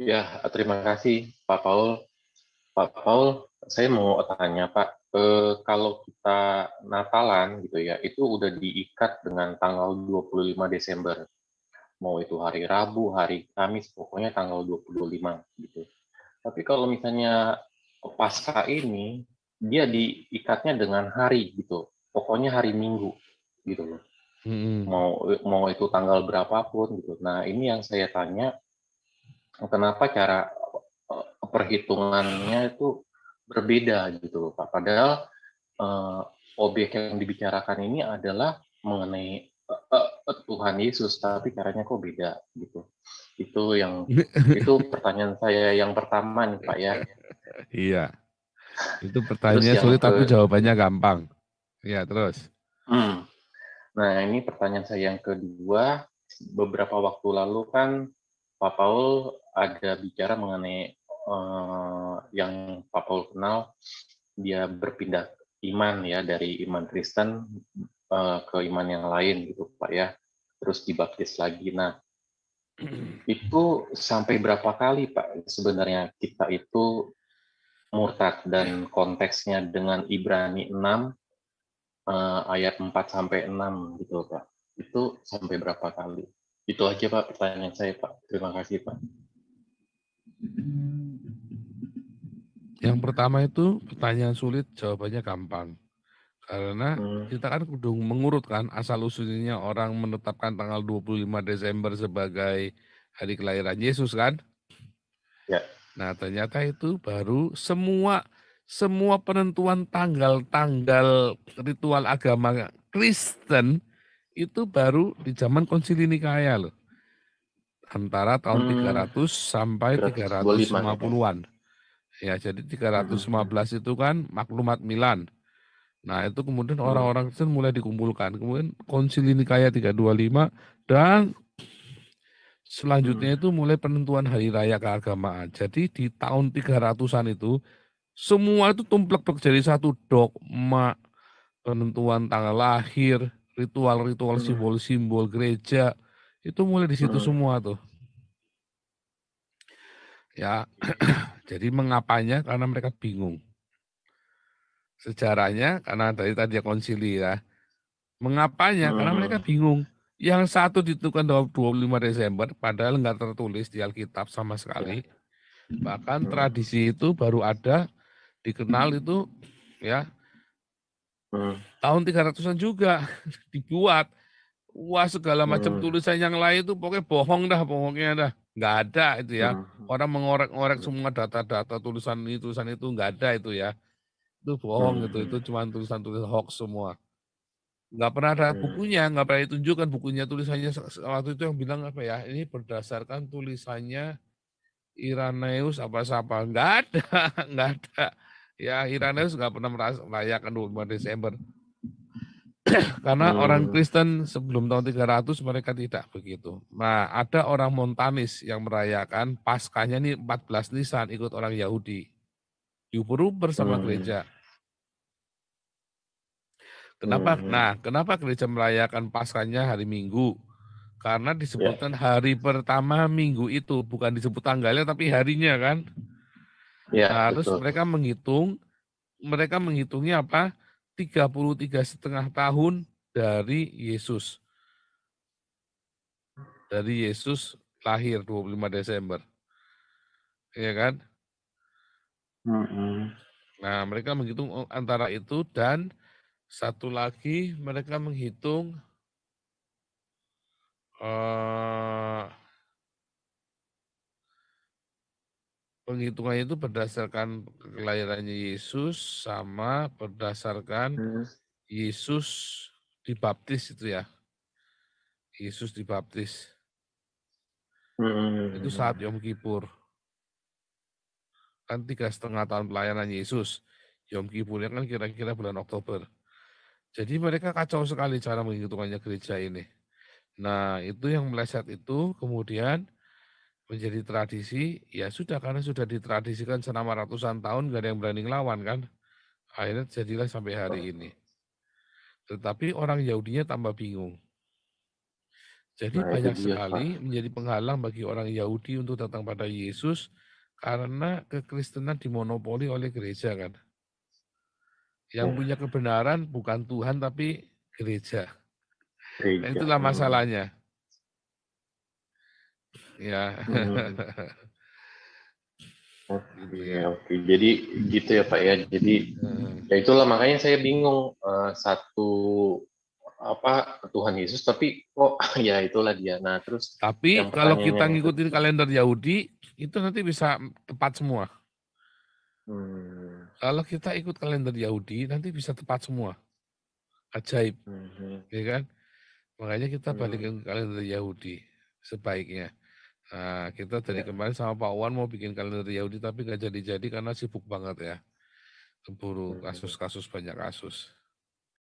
Ya, terima kasih Pak Paul. Pak Paul, saya mau tanya Pak, kalau kita Natalan gitu ya, itu udah diikat dengan tanggal 25 Desember. Mau itu hari Rabu, hari Kamis, pokoknya tanggal 25 gitu. Tapi kalau misalnya Pasca ini, dia diikatnya dengan hari gitu. Pokoknya hari Minggu gitu loh. Hmm. Mau itu tanggal berapapun gitu. Nah, ini yang saya tanya, kenapa cara perhitungannya itu berbeda gitu loh Pak. Padahal eh, objek yang dibicarakan ini adalah mengenai Tuhan Yesus, tapi caranya kok beda gitu. Itu pertanyaan saya yang pertama nih Pak ya. Iya, itu Terus pertanyaan yang sulit tapi ke jawabannya gampang. Ya, terus. hmm, Nah, ini pertanyaan saya yang kedua. Beberapa waktu lalu kan Pak Paul ada bicara mengenai yang Pak Paul kenal, dia berpindah iman ya dari iman Kristen ke iman yang lain gitu Pak ya. Terus dibaptis lagi. Nah, itu sampai berapa kali Pak sebenarnya kita itu murtad dan konteksnya dengan Ibrani 6 ayat 4 sampai 6 gitu Pak. Itu sampai berapa kali? Itu aja Pak pertanyaan saya Pak. Terima kasih Pak. Yang pertama itu pertanyaan sulit, jawabannya gampang. Karena Hmm, kita kan kudu mengurutkan asal-usulnya orang menetapkan tanggal 25 Desember sebagai hari kelahiran Yesus kan. ya. Nah, ternyata itu baru semua penentuan tanggal-tanggal ritual agama Kristen itu baru di zaman Konsili Nikaya loh. Antara tahun Hmm, 300 sampai 325 ya Pak. 350-an. Ya, jadi Hmm, hmm, 315 itu kan maklumat Milan. Nah, itu kemudian hmm, orang-orang Kristen mulai dikumpulkan. Kemudian Konsili Nikaya 325 dan hmm, selanjutnya itu mulai penentuan hari raya keagamaan. Jadi di tahun 300-an itu semua itu tumplek jadi satu dogma, penentuan tanggal lahir, ritual-ritual hmm, simbol-simbol gereja. Itu mulai di situ hmm, semua tuh. Ya, jadi mengapanya? Karena mereka bingung. Sejarahnya karena dari tadi ya konsili ya. Mengapanya? Karena hmm, mereka bingung. Yang satu ditentukan 25 Desember, padahal nggak tertulis di Alkitab sama ya. sekali. Bahkan Hmm, tradisi itu baru ada, dikenal itu ya hmm, tahun 300-an juga dibuat. Wah segala macam hmm, tulisan yang lain itu pokoknya bohong dah, pokoknya dah. Nggak ada itu ya. hmm, Orang mengorek-ngorek hmm, semua data-data tulisan itu nggak ada itu ya. Itu bohong hmm, itu cuma tulisan-tulisan hoax semua. Nggak pernah ada hmm, bukunya, nggak pernah ditunjukkan bukunya tulisannya waktu itu yang bilang apa ya, ini berdasarkan tulisannya Irenaeus apa siapa, nggak ada, nggak ada. Ya Irenaeus nggak pernah merayakan 25 Desember. Karena orang hmm, Kristen sebelum tahun 300 mereka tidak begitu. Nah ada orang Montanis yang merayakan Paskahnya nih 14 Nisan ikut orang Yahudi. Diuber-uber sama hmm, gereja. Kenapa? hmm, Nah, kenapa gereja merayakan Paskahnya hari Minggu? Karena ya, disebutkan hari pertama minggu itu, bukan disebut tanggalnya tapi harinya kan. ya Nah, terus betul. mereka menghitungnya apa? 33,5 tahun dari Yesus. Dari Yesus lahir 25 Desember. Iya kan? Hmm, hmm, Nah, mereka menghitung antara itu dan satu lagi mereka menghitung eh, penghitungannya itu berdasarkan kelahirannya Yesus sama berdasarkan hmm, Yesus dibaptis itu ya. Yesus dibaptis. Itu hmm, saat Yom Kippur. Kan 3,5 tahun pelayanan Yesus. Yom Kippurnya kan kira-kira bulan Oktober. Jadi mereka kacau sekali cara menghitungannya gereja ini. Nah itu yang meleset itu kemudian menjadi tradisi. Ya sudah karena sudah ditradisikan selama ratusan tahun gak ada yang berani ngelawan kan. Akhirnya jadilah sampai hari ini. Tetapi orang Yahudinya tambah bingung. Jadi Nah itu banyak dia, Pak. sekali menjadi penghalang bagi orang Yahudi untuk datang pada Yesus karena kekristenan dimonopoli oleh gereja kan. Yang Ya, punya kebenaran bukan Tuhan tapi gereja. Nah gereja. itulah masalahnya. Ya, Hmm. gitu Oke, ya. oke. Jadi gitu ya Pak ya. Jadi Eh, ya itulah makanya saya bingung, satu apa Tuhan Yesus tapi kok ya itulah dia. Nah terus yang Tapi kalau pertanyaan kita yang ngikutin kalender Yahudi, itu nanti bisa tepat semua. hmm, Kalau kita ikut kalender Yahudi, nanti bisa tepat semua. Ajaib, hmm, ya kan? Makanya kita hmm, balikin kalender Yahudi sebaiknya. Nah, kita dari ya, kemarin sama Pak Wan mau bikin kalender Yahudi, tapi nggak jadi-jadi karena sibuk banget ya. Keburu hmm. kasus-kasus, banyak kasus.